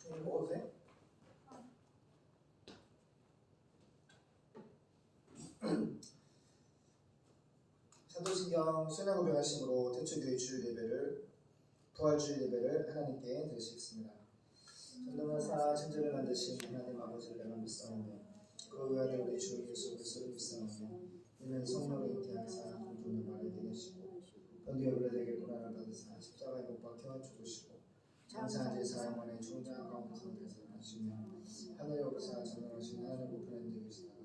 주님 먹어도 돼? 사도신경 신앙으로 하심으로 태초교회 주일 예배를 부활주일 예배를 하나님께 드리시겠습니다. 전능하사 천지를 만드신 하나님 아버지를 내가 믿사오며 그 외아들 우리 주 예수 그리스도를 믿사오며 이는 성령의 인태하사 공중을 바르게 되시고 본디오 빌라도에게 고난을 받으사 십자가에 못 박혀 죽으시고 장사한 지 사흘 만에 죽은 자 가운데서 되살아나시며 하늘에 오르사 전능하신 하나님 우편에 앉아 계시다가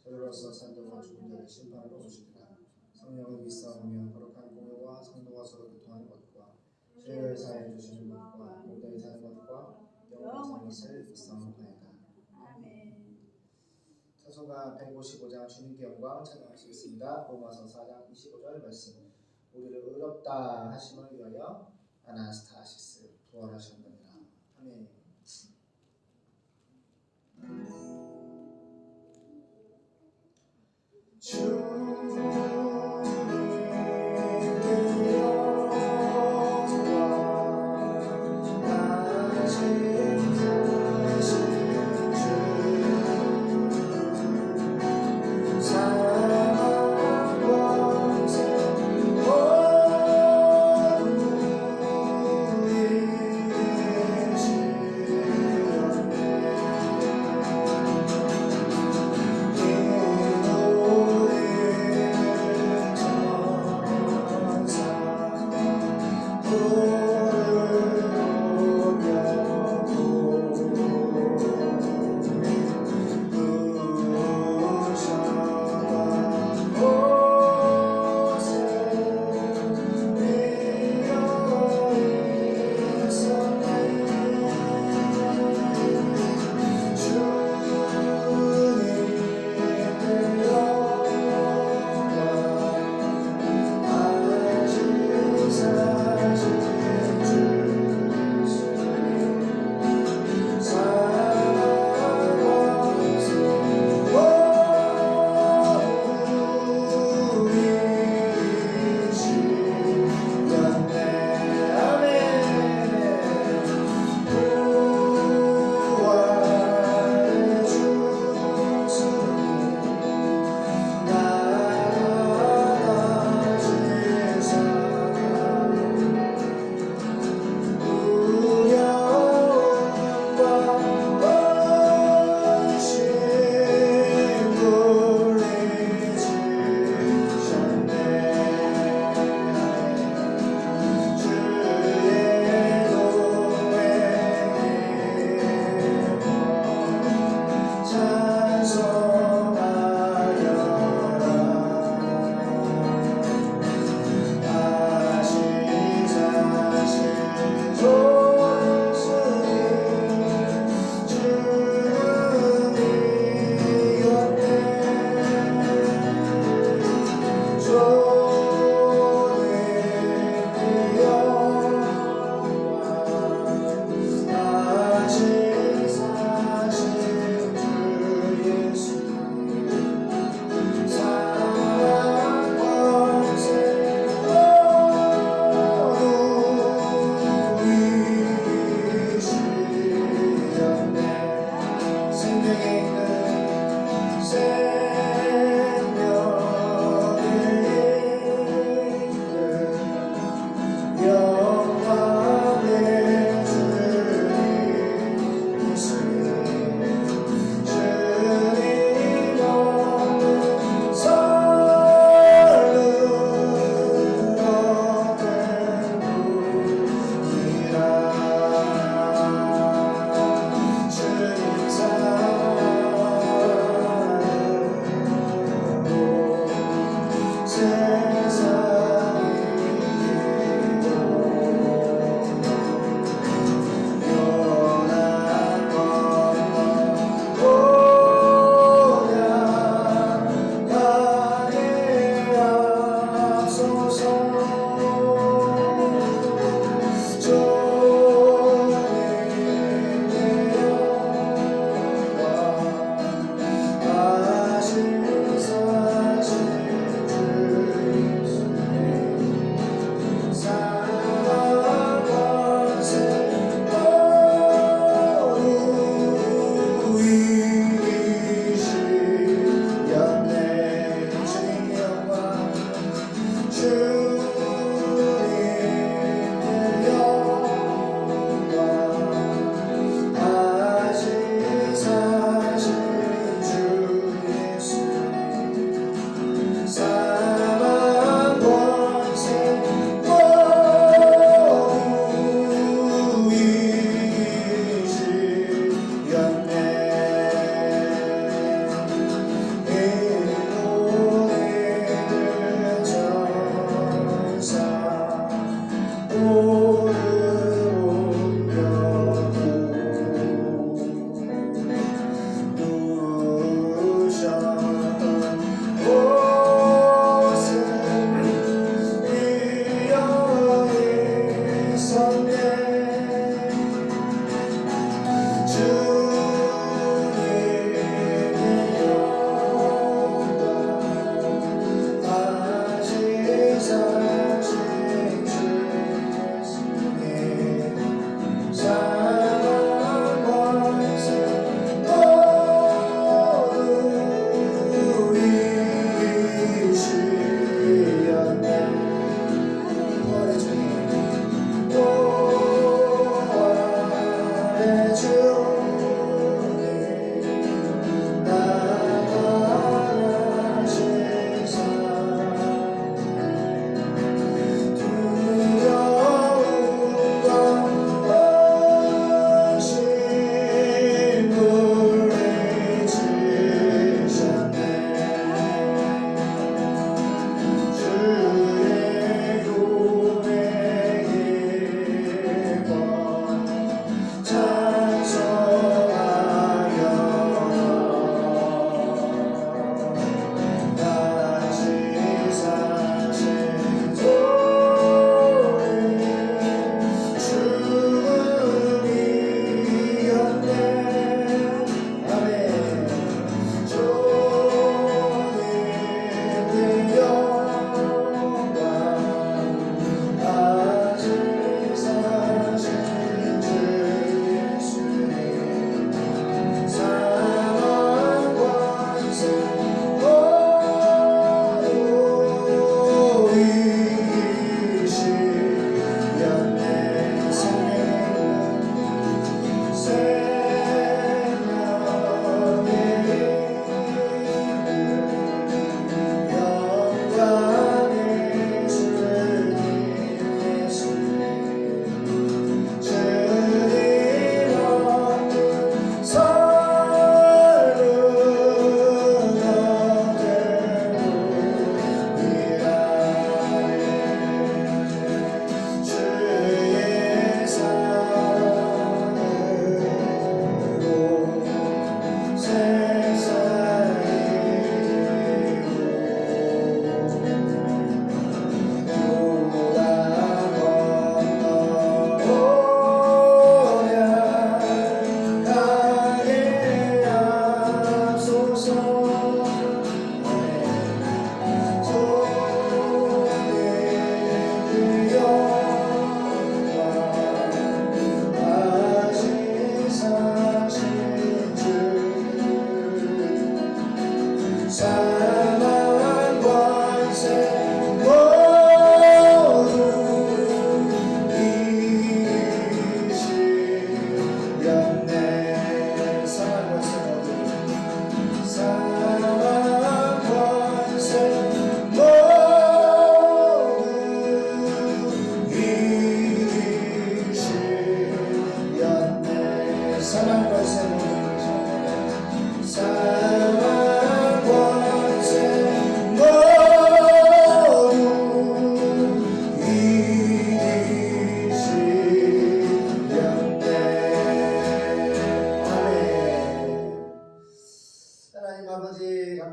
저리로서 산자와 죽은 자를 심판하러 오시리라. 성령을 믿사오며 거룩한 공회와 성도와 서로 교통하는 것과 죄를 사하여 주시는 것과 몸되게 사는 것과 영원히 사는 것을 믿사옵나이다. 아멘. 찬송가 155장 주님께 영광 찬양하시겠습니다. 로마서 4장 25절 말씀. 우리를 의롭다 하심을 위하여 아나스타시스 부활하셨느니라. 아멘.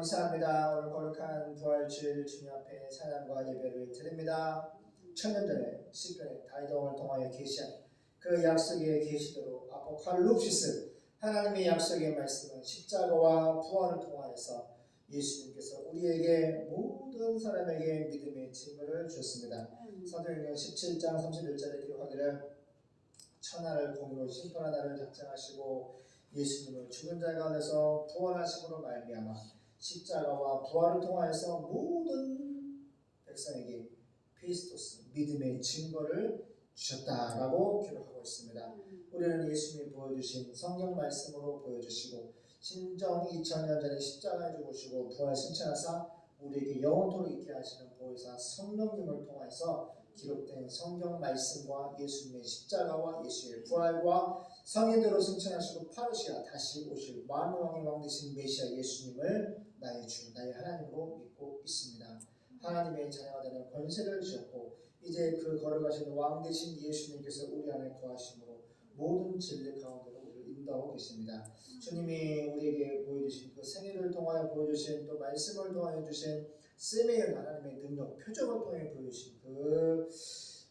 감사합니다. 오늘 거룩한 부활주일 주님 앞에 찬양과 예배를 드립니다. 천년 전에 시편에 다윗왕을 통하여 계시한 그 약속의 계시대로 아포칼립시스 하나님의 약속의 말씀은 십자가와 부활을 통하여서 예수님께서 우리에게 모든 사람에게 믿음의 증거를 주셨습니다. 사도행전 17장 31절에 기록하기를 천하를 공의로 심판하나를 작정하시고 예수님을 죽은 자 가운데서 부활하심으로 말미암아 십자가와 부활을 통하여서 모든 백성에게 피스토스 믿음의 증거를 주셨다라고 기록하고 있습니다. 우리는 예수님이 보여주신 성경 말씀으로 보여주시고 신정 2000년 전에 십자가에 죽으시고 부활 승천하사 우리에게 영원토록 있게 하시는 보혜사 성령님을 통해서 기록된 성경 말씀과 예수님의 십자가와 예수의 부활과 성인으로 승천하시고 파르시아 다시 오실 만왕의 왕 되신 메시아 예수님을 나의 주 나의 하나님으로 믿고 있습니다. 하나님의 자녀가 되는 권세를 주셨고 이제 그 걸어가시는 왕 되신 예수님께서 우리 안에 거하심으로 모든 진리 가운데로 우리를 인도하고 계십니다. 주님이 우리에게 보여주신 그 생애를 통하여 보여주신 또 말씀을 통하여 주신 쓰메온 하나님의 능력 표적을 통해 보여주신 그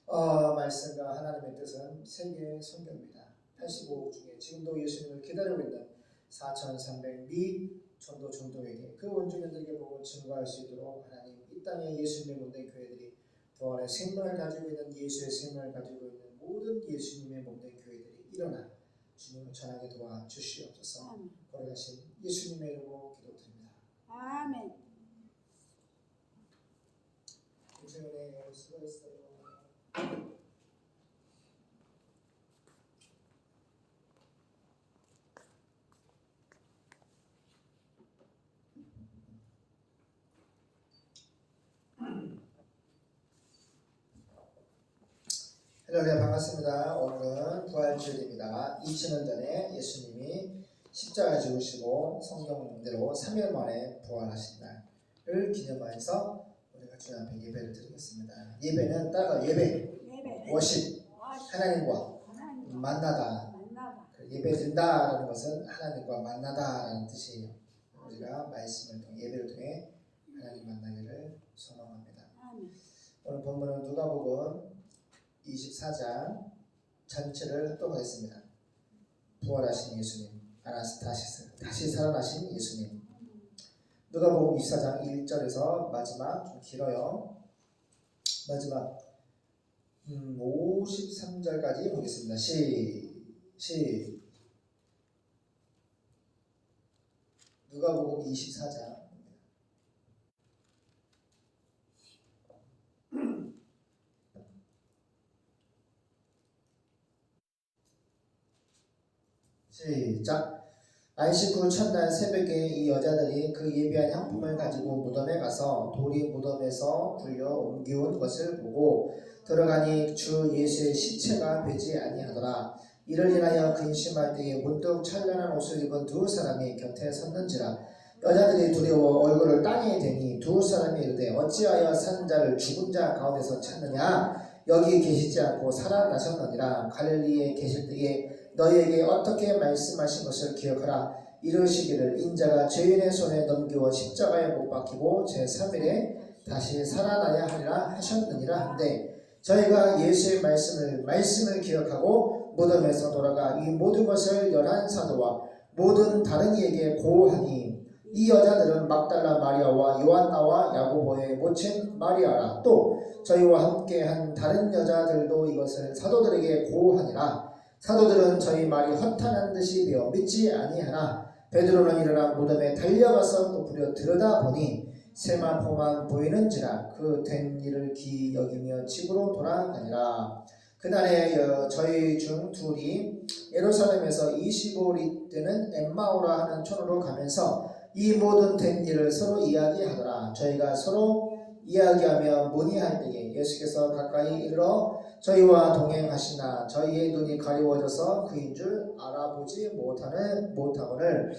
말씀과 하나님의 뜻은 세계의 성경입니다. 85국 중에 지금도 예수님을 기다리고 있는 4,300 미 전도 중동에게 그 원주민들에게 보고 증거할 수 있도록 하나님 이 땅에 예수님의 몸된 교회들이 부활의 생명을 가지고 있는 예수의 생명을 가지고 있는 모든 예수님의 몸된 교회들이 일어나 주님을 전하게 도와주시옵소서. 걸어가신 예수님의 이름으로 기도드립니다. 아멘. 주님의 수고했어요. 할렐루야, 반갑습니다. 오늘은 부활주일입니다. 2000년 전에 예수님이 십자가에 죽으시고 성경대로 3일 만에 부활하신 날을 기념하여서 우리가 주님 앞에 예배를 드리겠습니다. 예배는 따라 예배, 워십, 하나님과 만나다. 예배 드린다라는 것은 하나님과 만나다라는 뜻이에요. 우리가 말씀을 통해 예배를 통해 하나님 만나기를 소망합니다. 오늘 본문은 누가복음 24장 전체를 합독하겠습니다. 부활하신 예수님, 아나스타시스, 다시 살아나신 예수님. 누가복음 24장 1절에서 마지막, 좀 길어요. 마지막 53절까지 보겠습니다. 누가복음 24장 시작. 안식 후 첫날 새벽에 이 여자들이 그 예비한 향품을 가지고 무덤에 가서 돌이 무덤에서 굴려 옮기운 것을 보고 들어가니 주 예수의 시체가 되지 아니하더라. 이를 인하여 근심할 때에 문득 찬란한 옷을 입은 두 사람이 곁에 섰는지라. 여자들이 두려워 얼굴을 땅에 대니 두 사람이 이르되 어찌하여 산 자를 죽은 자 가운데서 찾느냐. 여기 계시지 않고 살아나셨느니라. 갈릴리에 계실 때에 너희에게 어떻게 말씀하신 것을 기억하라. 이르시기를 인자가 죄인의 손에 넘겨 십자가에 못 박히고 제3일에 다시 살아나야 하리라 하셨느니라 한데, 저희가 예수의 말씀을 기억하고 무덤에서 돌아가 이 모든 것을 11사도와 모든 다른 이에게 고하니, 이 여자들은 막달라 마리아와 요한나와 야고보의 모친 마리아라. 또 저희와 함께한 다른 여자들도 이것을 사도들에게 고하니라. 사도들은 저희 말이 허탄한 듯이 되어 믿지 아니하나 베드로는 일어나 무덤에 달려가서 엎드려 들여다보니 세마포만 보이는지라. 그 된 일을 기이 여기며 집으로 돌아가니라. 그날에 저희 중 둘이 예루살렘에서 25리 되는 엠마오라 하는 촌으로 가면서 이 모든 된 일을 서로 이야기하더라. 저희가 서로 이야기하며 문의할 때에 예수께서 가까이 이르러 저희와 동행하시나 저희의 눈이 가리워져서 그인 줄 알아보지 못하거늘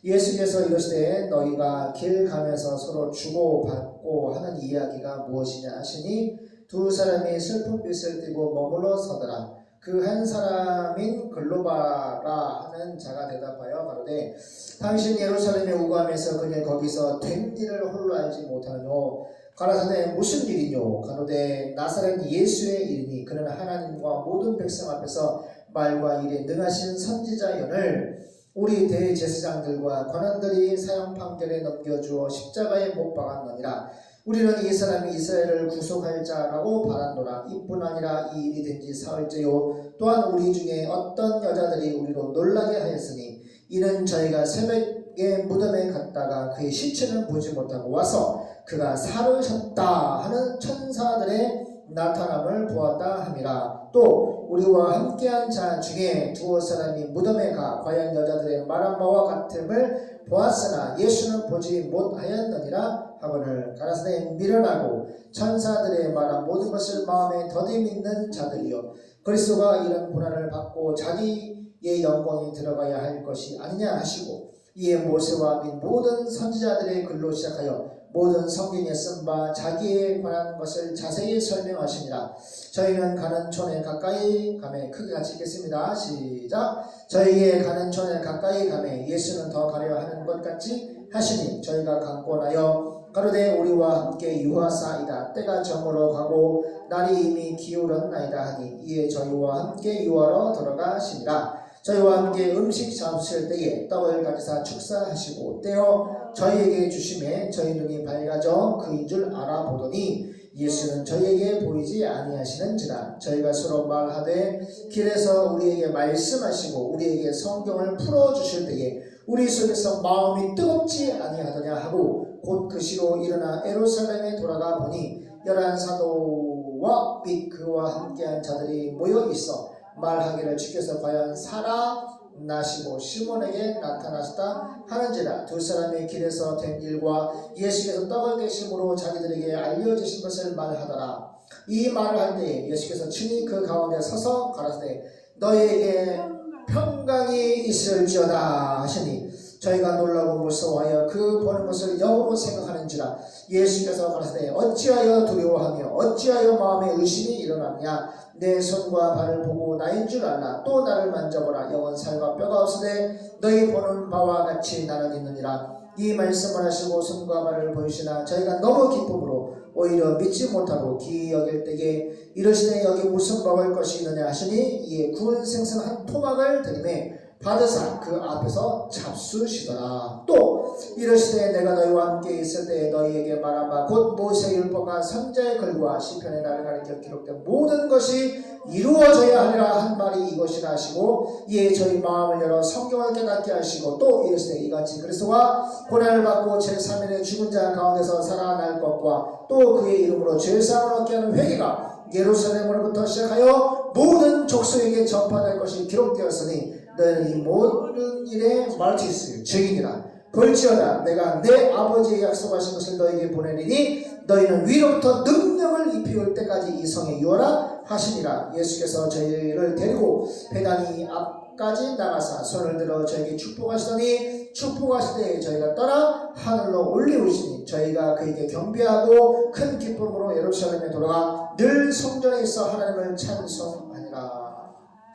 예수께서 이르시되 너희가 길 가면서 서로 주고받고 하는 이야기가 무엇이냐 하시니 두 사람이 슬픈 빛을 띠고 머물러 서더라. 그 한 사람인 글로바라 하는 자가 대답하여 가로되 당신 예루살렘에 우거하면서 그냥 거기서 된 일을 홀로 알지 못하느뇨. 가라사대 무슨 일이뇨. 가로되 나사렛 예수의 일이니 그는 하나님과 모든 백성 앞에서 말과 일에 능하신 선지자연을 우리 대제사장들과 관원들이 사형 판결에 넘겨주어 십자가에 못 박았느니라. 우리는 이 사람이 이스라엘을 구속할 자라고 바란노라. 이뿐 아니라 이 일이 된 지 사흘째요. 또한 우리 중에 어떤 여자들이 우리로 놀라게 하였으니 이는 저희가 새벽에 무덤에 갔다가 그의 시체는 보지 못하고 와서 그가 살으셨다 하는 천사들의 나타남을 보았다 함이라. 또 우리와 함께한 자 중에 두어 사람이 무덤에 가 과연 여자들의 말한 바와 같음을 보았으나 예수는 보지 못하였느니라 하거늘 가라사대 미련하고 천사들의 말한 모든 것을 마음에 더디 믿는 자들이여, 그리스도가 이런 고난을 받고 자기의 영광에 들어가야 할 것이 아니냐 하시고, 이에 모세와 및 모든 선지자들의 글로 시작하여 모든 성경에 쓴 바 자기에 관한 것을 자세히 설명하시니라. 저희는 가는 촌에 가까이 가매, 크게 같이 읽겠습니다. 시작. 저희의 가는 촌에 가까이 가매 예수는 더 가려 하는 것 같이 하시니 저희가 강권하여 가로되 우리와 함께 유하사이다. 때가 저물어 가고 날이 이미 기울었나이다 하니, 이에 저희와 함께 유하러 들어가시니라. 저희와 함께 음식 잡으실 때에 떡을 가지사 축사하시고 떼어 저희에게 주심에 저희 눈이 밝아져 그인 줄 알아보더니 예수는 저희에게 보이지 아니하시는지라. 저희가 서로 말하되 길에서 우리에게 말씀하시고 우리에게 성경을 풀어주실 때에 우리 속에서 마음이 뜨겁지 아니하더냐 하고 곧 그 시로 일어나 예루살렘에 돌아가 보니 11사도와 및 그와 함께한 자들이 모여 있어 말하기를 주께서 과연 살아나시고 시몬에게 나타나셨다 하는지라. 두 사람이 길에서 된 일과 예수께서 떡을 깨심으로 자기들에게 알려주신 것을 말하더라. 이 말을 할 때 예수께서 친히 그 가운데 서서 가라사대 너희에게 평강이 있을지어다 하시니 저희가 놀라고 무서워하여 그 보는 것을 역으로 생각하는지라. 예수께서 가라사대 어찌하여 두려워하며 어찌하여 마음에 의심이 일어나느냐. 내 손과 발을 보고 나인 줄 알라. 또 나를 만져보라. 영은 살과 뼈가 없으되 너희 보는 바와 같이 나는 있느니라. 이 말씀을 하시고 손과 발을 보이시나 저희가 너무 기쁨으로 오히려 믿지 못하고 기이 여길 때에 이르시되 여기 무슨 먹을 것이 있느냐 하시니 이에 구운 생선 한 토막을 드리매 받으사 그 앞에서 잡수시더라. 또 이르시되 내가 너희와 함께 있을 때에 너희에게 말한 바 곧 모세율법과 선지자의 글과 시편의 나를 가리켜 기록된 모든 것이 이루어져야 하리라 한 말이 이것이라 하시고 이에 저희 마음을 열어 성경을 깨닫게 하시고 또 이르시되 이같이 그리스도와 고난을 받고 제3일에 죽은 자 가운데서 살아날 것과 또 그의 이름으로 죄사함을 얻게 하는 회개가 예루살렘으로부터 시작하여 모든 족속에게 전파될 것이 기록되었으니 너희는 이 모든 일의 말티스 증인이라. 볼지어다 내가 내 아버지의 약속하신 것을 너희에게 보내리니 너희는 위로부터 능력을 입히올 때까지 이 성에 유하라 하시니라. 예수께서 저희를 데리고 배단위 앞까지 나가사 손을 들어 저에게 축복하시더니 축복하실 때에 저희가 떠나 하늘로 올리우시니 저희가 그에게 경배하고 큰 기쁨으로 예루살렘에 돌아가 늘 성전에 있어 하나님을 찬송하니라.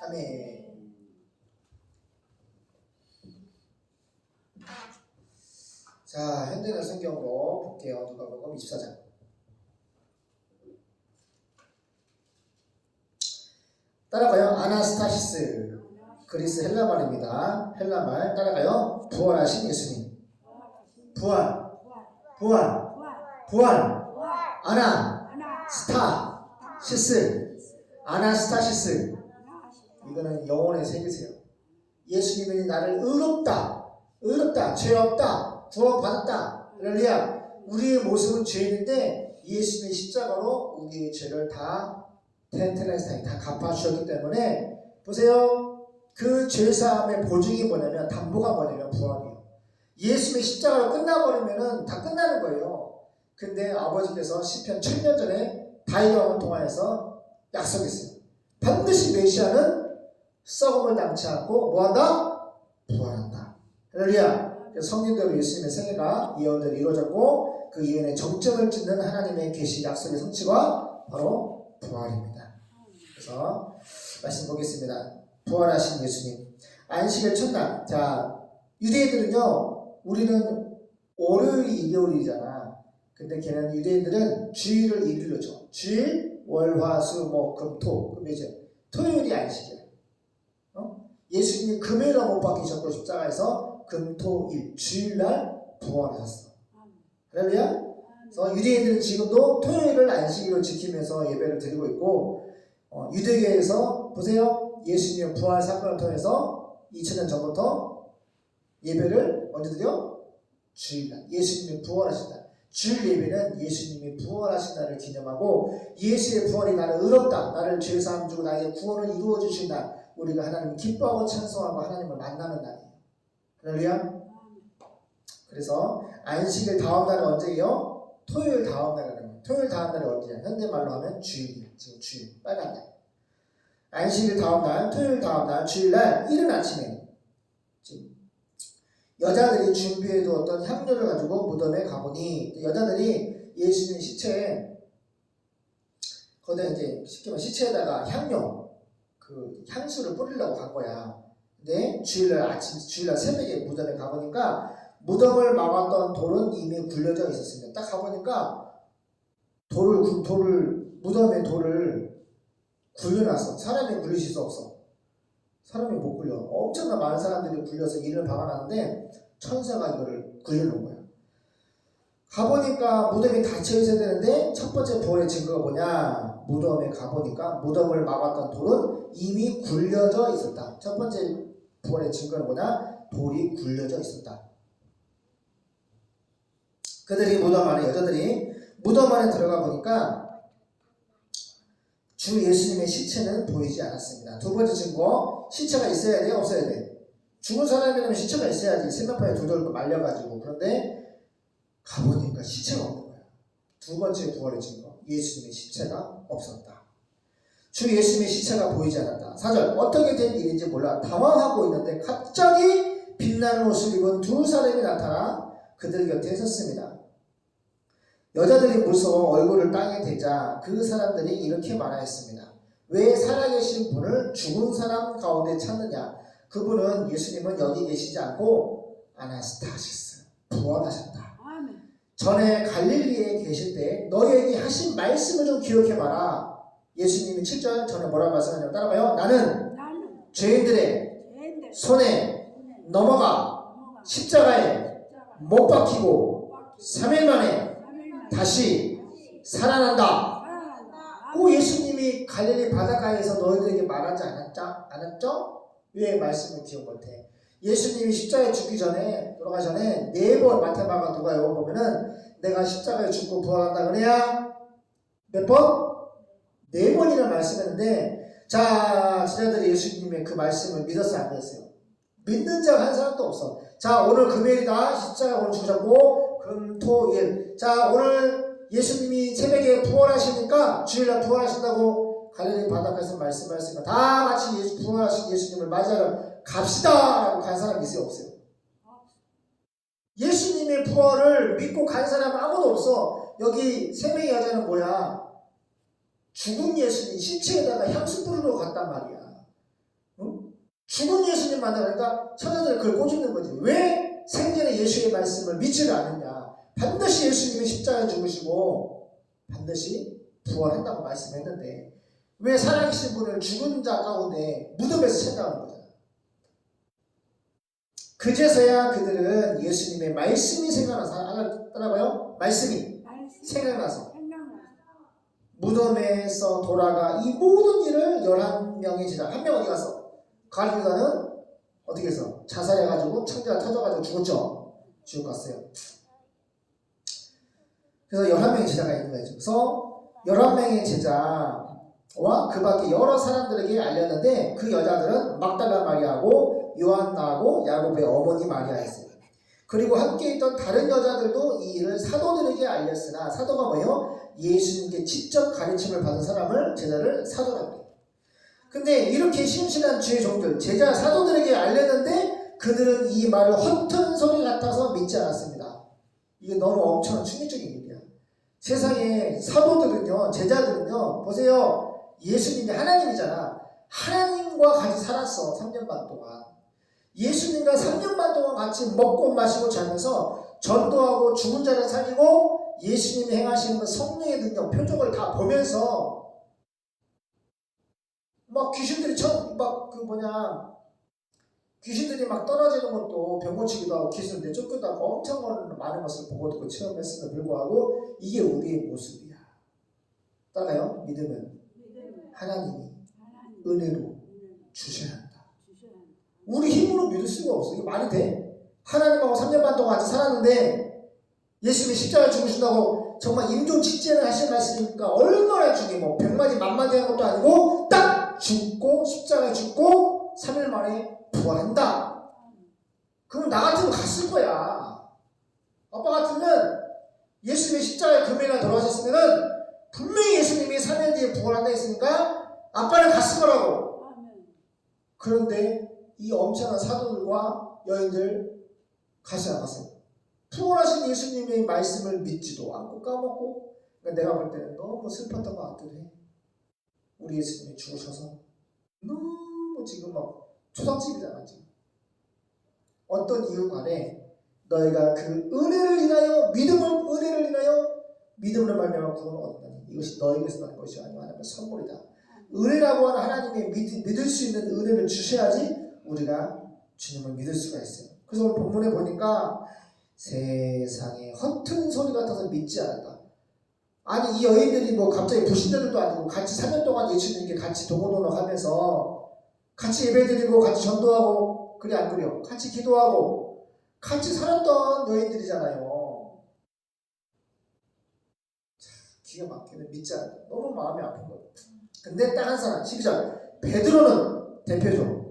아멘. 자, 현대는 성경으로 볼게요. 누가복음 24장. 따라가요. 아나스타시스. 그리스 헬라 말입니다. 헬라 말 따라가요. 부활하신 예수님. 부활. 아나스타시스. 아나스타시스. 이거는 영혼의 세계세요. 예수님이 나를 의롭다, 죄 없다, 구원받았다. 할렐루야. 우리의 모습은 죄인인데 예수님의 십자가로 우리의 죄를 다 텐테레스타이 다 갚아주셨기 때문에 보세요. 그 죄사함의 보증이 뭐냐면 담보가 뭐냐면 부활이에요. 예수님의 십자가로 끝나버리면 다 끝나는 거예요. 근데 아버지께서 시편 1000년 전에 다윗왕을 통하여서 약속했어요. 반드시 메시아는 썩음을 당치 않고 뭐한다? 부활한다. 할렐루야. 성령대로 예수님의 생애가 예언대로 이루어졌고 그 예언의 정점을 찍는 하나님의 계시 약속의 성취가 바로 부활입니다. 그래서 말씀 보겠습니다. 부활하신 예수님. 안식일 첫날. 자, 유대인들은요, 우리는 월요일이 일요일이잖아. 근데 걔는 유대인들은 주일을 일요일로 줘. 주일, 월, 화, 수, 목, 금, 토. 그럼 이제 토요일이 안식이야. 예수님이 금요일날 못 박히셨고 십자가에서 금, 토, 일, 주일날 부활하셨어. 할렐루야. 그래서 유대인들은 지금도 토요일을 안식일로 지키면서 예배를 드리고 있고 유대교에서 보세요. 예수님의 부활 사건을 통해서 2000년 전부터 예배를 언제 드려? 주일날. 예수님이 부활하신 날. 주일 예배는 예수님이 부활하신 날을 기념하고 예수의 부활이 나를 의롭다, 나를 죄사함 주고 나에게 구원을 이루어 주신 날, 우리가 하나님을 기뻐하고 찬송하고 하나님을 만나는 날이에요. 할렐루야. 그래서 안식일 다음 날은 언제예요? 토요일 다음 날이라는 거예요. 토요일 다음 날이 언제야? 현대말로 하면 주일이에요. 지금 주일, 빨간 날. 안식일 다음 날, 토요일 다음 날, 주일날 이른 아침에 지금 여자들이 준비해두었던 향료를 가지고 무덤에 가보니 여자들이 예수님 시체에 거기다 이제 쉽게 말하면 시체에다가 향료, 그 향수를 뿌리려고 간 거야. 근데 주일날 새벽에 무덤에 가보니까 무덤을 막았던 돌은 이미 굴려져 있었습니다. 딱 가보니까 무덤에 돌을 굴려놨어. 사람이 굴리실 수 없어. 사람이 못 굴려. 엄청나 많은 사람들이 굴려서 이를 박아놨는데 천사가 이거를 굴려놓은 거야. 가보니까 무덤이 닫혀 있어야 되는데 첫 번째 부활의 증거가 뭐냐? 무덤에 가보니까 무덤을 막았던 돌은 이미 굴려져 있었다. 첫 번째 부활의 증거는 뭐냐? 돌이 굴려져 있었다. 그들이 무덤 안에, 여자들이 무덤 안에 들어가 보니까 주 예수님의 시체는 보이지 않았습니다. 두 번째 증거, 시체가 있어야 돼? 없어야 돼? 죽은 사람이라면 시체가 있어야지. 세면파에 두들고 말려가지고. 그런데 가보니까 시체가 없는 거야. 두 번째 부활의 증거, 예수님의 시체가 없었다. 주 예수님의 시체가 보이지 않았다. 4절, 어떻게 된 일인지 몰라 당황하고 있는데 갑자기 빛나는 옷을 입은 두 사람이 나타나 그들 곁에 섰습니다. 여자들이 무서워 얼굴을 땅에 대자 그 사람들이 이렇게 말하였습니다. 왜 살아계신 분을 죽은 사람 가운데 찾느냐? 그분은 예수님은 여기 계시지 않고 아나스타시스, 부활하셨다. 전에 갈릴리에 계실 때 너희에게 하신 말씀을 좀 기억해봐라. 예수님이 7절 전에 뭐라고 말씀하냐면 따라봐요. 나는 죄인들의 손에 넘어가 십자가에 못 박히고 3일 만에 다시 살아난다. 오, 예수님이 갈릴리 바닷가에서 너희들에게 말하지 않았죠? 왜 말씀을 기억 못해? 예수님이 십자가에 죽기 전에, 돌아가기 전에 4번, 마태마가 누가 여기 보면은 내가 십자가에 죽고 부활한다 그래야 몇 번? 4번이나 말씀했는데, 자, 지자들이 예수님의 그 말씀을 믿었어요, 안 믿었어요? 믿는 자가 한 사람도 없어. 자, 오늘 금요일이다. 십자가 오늘 죽으셨고, 금, 토, 일. 자, 오늘 예수님이 새벽에 부활하시니까 주일날 부활하신다고 갈릴리 바닷가에서 말씀하셨으니까 다 같이 부활하신 예수님을 맞이하러 갑시다! 라고 간 사람이 있어요, 없어요? 예수님의 부활을 믿고 간 사람은 아무도 없어. 여기 3명의 여자는 뭐야? 죽은 예수님 시체에다가 향수 뿌리러 갔단 말이야. 응? 죽은 예수님 만나니까 천사들이 그걸 꼬집는 거지. 왜 생전에 예수의 말씀을 믿지를 않느냐? 반드시 예수님이 십자가에 죽으시고 반드시 부활한다고 말씀했는데 왜 살아계신 분을 죽은 자 가운데 무덤에서 찾아오는 거잖아. 그제서야 그들은 예수님의 말씀이 생각나서 따라봐요. 말씀이 생각나서 무덤에서 돌아가 이 모든 일을 11명의 제자, 한 명 어디 갔어? 가룟유다는 어떻게 했어? 자살해가지고 창자가 터져가지고 죽었죠? 지옥 갔어요. 그래서 11명의 제자가 있는 거죠. 그래서 11명의 제자와 그 밖에 여러 사람들에게 알렸는데 그 여자들은 막달라 마리아하고 요한나하고 야곱의 어머니 마리아였어요. 그리고 함께 있던 다른 여자들도 이 일을 사도들에게 알렸으나 사도가 뭐예요? 예수님께 직접 가르침을 받은 사람을 제자를 사도라고 해요. 근데 이렇게 신실한 주의 종들, 제자 사도들에게 알렸는데 그들은 이 말을 허튼 소리 같아서 믿지 않았습니다. 이게 너무 엄청난 충격적인 일이야. 세상에 사도들은요, 제자들은요, 보세요. 예수님이 하나님이잖아. 하나님과 같이 살았어. 3년 반 동안. 예수님과 3년 반 동안 같이 먹고 마시고 자면서 전도하고 죽은 자를 살리고 예수님이 행하시는 그 성령의 능력, 표적을 다 보면서 막 귀신들이 귀신들이 막 떨어지는 것도 병 고치기도 하고 귀신들 쫓기도 하고 엄청 많은 것을 보고 듣고 체험했음에도 불구하고 이게 우리의 모습이야. 따라요. 믿음은 하나님이 은혜로 주셔야 한다. 우리 힘으로 믿을 수가 없어. 이게 말이 돼? 하나님하고 3년 반 동안 같이 살았는데 예수님이 십자가에 죽으신다고 정말 임종직전을 하신 말씀이니까 얼마나 중요해. 뭐 100마디 만마디 한 것도 아니고 딱 죽고 십자가에 죽고 3일 만에 부활한다. 그럼 나 같으면 갔을 거야. 아빠 같으면 예수님이 십자가에 금요일날 돌아가셨으면은 분명히 예수님이 3일 뒤에 부활한다 했으니까 아빠는 갔을 거라고. 그런데 이 엄청난 사도들과 여인들 가시 안 갔어요. 부활하신 예수님의 말씀을 믿지도 않고 까먹고. 그러니까 내가 볼 때는 너무 슬펐던 것 같기도 해. 우리 예수님이 죽으셔서 너무 지금 막 초상집이잖아 지금. 어떤 이유 간에 너희가 그 은혜를 인하여 은혜를 인하여 믿음으로 말미암아 구원을 얻는다니 이것이 너희에게서 나는 것이 아니고 하나님의 선물이다. 은혜라고 하는 하나님의 믿을 수 있는 은혜를 주셔야지 우리가 주님을 믿을 수가 있어요. 그래서 오늘 본문에 보니까 세상에 허튼 소리 같아서 믿지 않았다. 아니 이 여인들이 뭐 갑자기 불신자들도 아니고 같이 3년 동안 예수님께 같이 동고동락하면서 같이 예배드리고 같이 전도하고 그래 안 그래요? 같이 기도하고 같이 살았던 여인들이잖아요. 기가 막히네. 믿지 않았다. 너무 마음이 아픈 거예요. 근데 딱 한 사람 12절 베드로는 대표적으로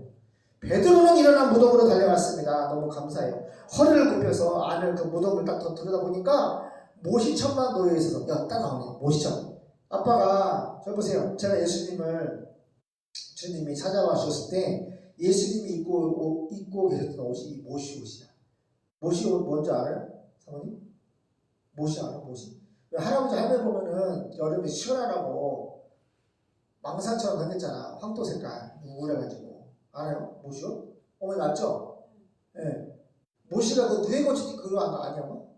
베드로는 일어나 무덤으로 달려갔습니다. 너무 감사해요. 허리를 굽혀서 안을 그 무덤을 딱 들여다보니까 모시천만 노예에 있어서 딱 나오네. 모시천. 아빠가 저 보세요. 제가 주님이 찾아와 주셨을 때 예수님이 입고 계셨던 옷이 이 모시 옷이야. 모시 옷 뭔지 알아요? 사모님? 모시 알아? 모시. 할아버지 할머니 보면은 여름에 시원하라고 망사처럼 생겼잖아. 황토 색깔 우울해가지고. 알아요? 모시 옷? 어머니 맞죠? 예. 네. 모시가 그 누에고치 그거 아니야? 뭐?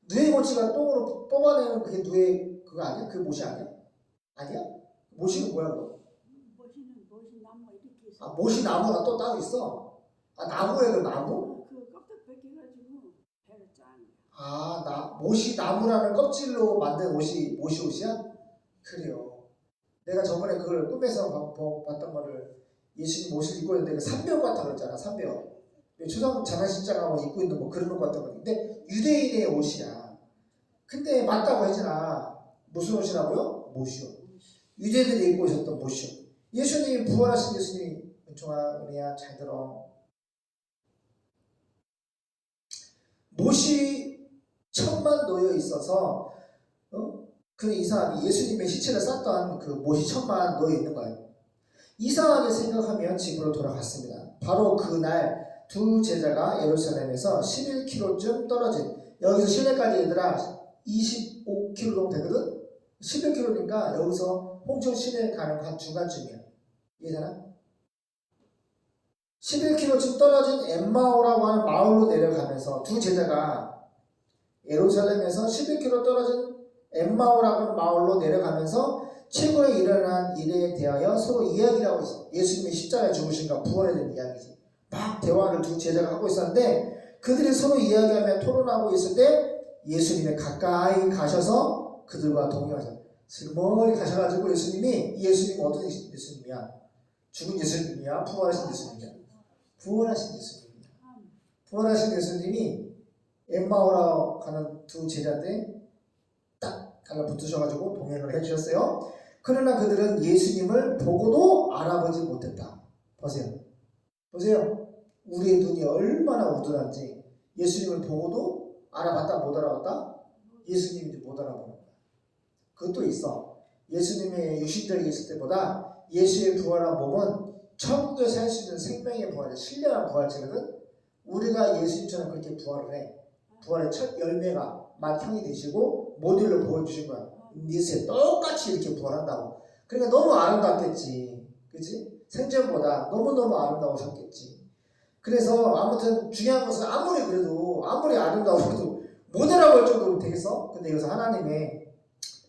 누에고치가 똥으로 뽑아내는 그게 그거 아니야? 그 모시 아니야? 아니야? 모시는 뭐야 그거? 모시 나무 이렇게 있어. 아 모시 나무가 또 따로 있어? 아 나무에 그 나무? 그 껍데기 벗겨가지고 배를 짠. 아 모시 나무라는 껍질로 만든 옷이 모시 옷이야? 그래요. 내가 저번에 그걸 꿈에서 봤던 거를 예수님 옷을 입고 있는데 그 산벽 같다 그랬잖아. 산벽. 초상 장례식장하고 입고 있는 뭐 그런 옷 같은 거. 근데 유대인의 옷이야. 근데 맞다고 했잖아. 무슨 옷이라고요? 모시 옷. 유대인들이 입고 있었던 모시 옷. 예수님이 부활하신 예수님이 은총아 은혜야 잘 들어. 못이 천만 놓여 있어서 그 이상하게 예수님의 시체를 쌌던 그 못이 천만 놓여 있는 거예요. 이상하게 생각하면 집으로 돌아갔습니다. 바로 그날 두 제자가 예루살렘에서 11km쯤 떨어진 여기서 시내까지 얘들아 25km 정도 되거든? 11km니까 여기서 홍천 시내 가는 한 중간쯤이야. 이해되나? 11km쯤 떨어진 엠마오라고 하는 마을로 내려가면서 두 제자가 예루살렘에서 11km 떨어진 엠마오라고 하는 마을로 내려가면서 최고에 일어난 일에 대하여 서로 이야기를 하고 있어. 예수님이 십자가에 죽으신가 부활에 대한 이야기지. 막 대화를 두 제자가 하고 있었는데 그들이 서로 이야기하며 토론하고 있을 때 예수님이 가까이 가셔서 그들과 동행하셔. 슬그머니 가셔가지고 예수님이 어떤 예수님이야? 죽은 예수님이야? 부활하신 예수님이야? 부활하신 예수님이야. 부활하신 예수님이 엠마오라 가는 두 제자한테 딱 달라붙으셔가지고 동행을 해주셨어요. 그러나 그들은 예수님을 보고도 알아보지 못했다. 보세요. 우리의 눈이 얼마나 우둔한지 예수님을 보고도 알아봤다 못 알아봤다? 예수님인지 못 알아보는 거야. 그것도 있어. 예수님의 육신적인 있을 때보다 예수의 부활한 몸은 천국에 살 수 있는 생명의 부활이 신령한 부활체거든. 우리가 예수님처럼 그렇게 부활을 해. 부활의 첫 열매가 맏형이 되시고 모델로 보여주신 거야. 예수에 똑같이 이렇게 부활한다고. 그러니까 너무 아름답겠지. 그치? 생전보다 너무너무 아름다우셨겠지. 그래서 아무튼 중요한 것은 아무리 아름다워도 못 알아볼 정도로 되겠어? 근데 여기서 하나님이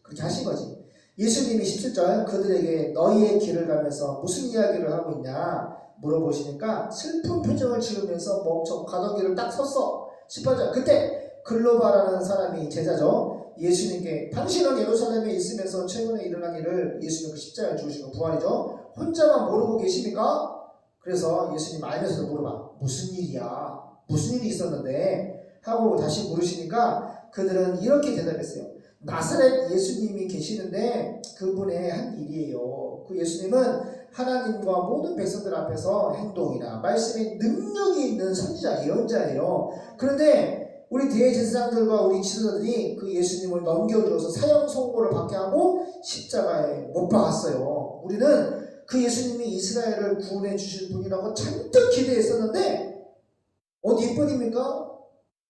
그렇게 하신 거지. 예수님이 17절 그들에게 너희의 길을 가면서 무슨 이야기를 하고 있냐 물어보시니까 슬픈 표정을 지으면서 멈춰 가던 길을 딱 섰어. 18절 그때 글로바라는 사람이 제자죠. 예수님께 당신은 예루살렘에 있으면서 최근에 일어난 일을 예수님 그 십자가에 죽으시고 부활이죠. 혼자만 모르고 계십니까? 그래서 예수님 알면서도 물어봐. 무슨 일이야? 무슨 일이 있었는데? 하고 다시 물으시니까 그들은 이렇게 대답했어요. 나사렛 예수님이 계시는데 그분의 한 일이에요. 그 예수님은 하나님과 모든 백성들 앞에서 행동이나 말씀에 능력이 있는 선지자, 예언자예요. 그런데 우리 대제사장들과 우리 지도자들이 그 예수님을 넘겨주어서 사형 선고를 받게 하고 십자가에 못 박았어요. 우리는 그 예수님이 이스라엘을 구원해 주실 분이라고 잔뜩 기대했었는데 어디 이뿐입니까?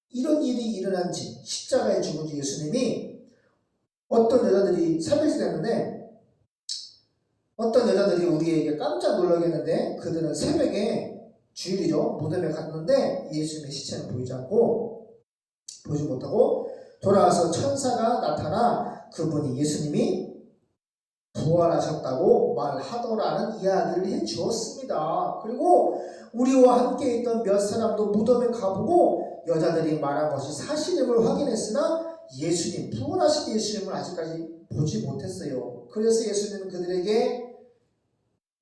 이런 일이 일어난 지 십자가에 죽은 지 예수님이 어떤 여자들이 살려지게 했는데 어떤 여자들이 우리에게 깜짝 놀라게 했는데 그들은 새벽에 주일이죠. 무덤에 갔는데 예수님의 시체는 보이지 못하고 돌아와서 천사가 나타나 그분이 예수님이 부활하셨다고 말하더라는 이야기를 해주었습니다. 그리고 우리와 함께 있던 몇 사람도 무덤에 가보고 여자들이 말한 것이 사실임을 확인했으나 부활하신 예수님을 아직까지 보지 못했어요. 그래서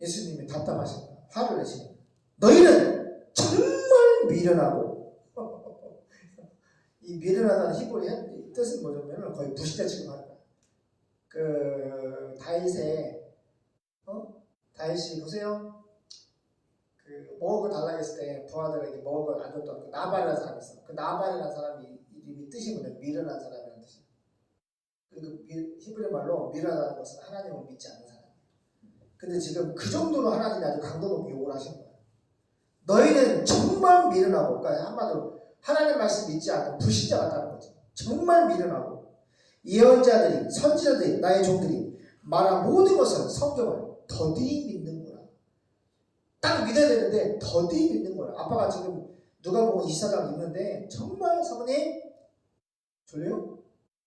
예수님이 답답하십니다. 화를 내십니다. 너희는 정말 미련하고 이 미련하다는 히브리 뜻은 뭐냐면 거의 부실자 취급하는 거야. 다윗이 보세요. 그 먹을 거 달라고 했을 때 부하들에게 먹을 걸 안 줬던 그 나발이라는 사람이 있어. 그 나발이라는 사람이 이름이 뜻이 뭐냐면 미련한 사람이라는 뜻이야. 그리고 히브리 말로 미련하다는 것은 하나님을 믿지 않는 사람. 근데 지금 그 정도로 하나님이 아주 강도 높게 욕을 하시는 거예요. 너희는 정말 미련하고, 그러니까 한마디로 하나님 말씀 믿지 않는 불신자 같다는 거죠. 정말 미련하고 예언자들이, 선지자들이, 나의 종들이 말한 모든 것은 성경을 더디 믿는구나. 딱 믿어야 되는데 더디 믿는 거야. 아빠가 지금 누가복음 24장 읽는데 정말 사모님 졸려요?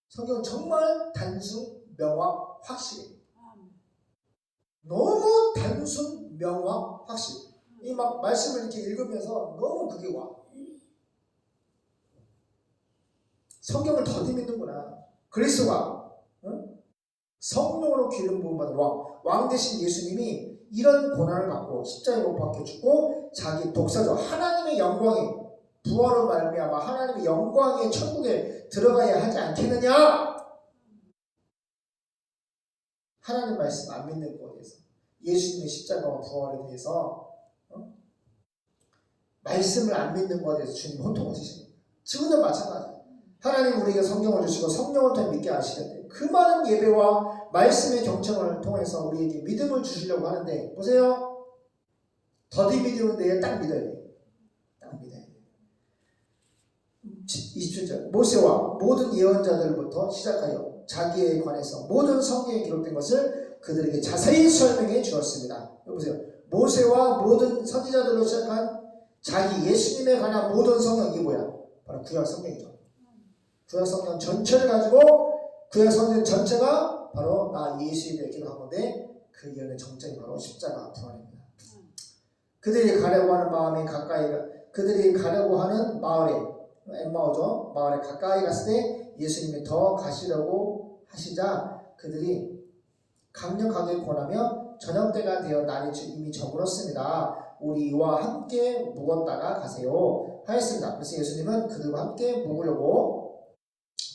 성경은 정말 단순, 명확, 확실해. 너무 단순, 명확, 확실. 이 막 말씀을 이렇게 읽으면서 너무 그게 와. 성경을 더디 믿는구나. 그리스도가 성령으로 기름 부음 받은 왕 대신 예수님이 이런 고난을 받고 십자가에 못 박혀 죽고 자기 독사적 하나님의 영광에 부활로 말미암아 하나님의 영광의 천국에 들어가야 하지 않겠느냐? 하나님 말씀 안 믿는 거에 대해서 예수님의 십자가와 부활에 대해서 말씀을 안 믿는 거에 대해서 주님 혼통을 주시는 거예요. 지금도 마찬가지예요. 하나님 우리에게 성경을 주시고 성령을 통해 믿게 하시는데 그 많은 예배와 말씀의 경청을 통해서 우리에게 믿음을 주시려고 하는데 보세요. 더디 믿으는데 딱 믿어야 돼요. 딱 믿어야 돼요. 27절 모세와 모든 예언자들부터 시작하여 자기에 관해서 모든 성경에 기록된 것을 그들에게 자세히 설명해 주었습니다. 보세요. 모세와 모든 선지자들로 시작한 자기 예수님에 관한 모든 성경 이게 뭐야? 바로 구약 성경이죠. 구약 성경 전체를 가지고 구약 성경 전체가 바로 나 예수에 대해 기록한 건데 그 예언의 정점이 바로 십자가 부활입니다. 그들이 가려고 하는 마음이 그들이 가려고 하는 마을에 엠마오죠. 마을에 가까이 갔을 때 예수님이 더 가시려고 하시자 그들이 강력하게 권하며 저녁 때가 되어 날이 이미 저물었습니다. 우리와 함께 묵었다가 가세요 하였습니다. 그래서 예수님은 그들과 함께 묵으려고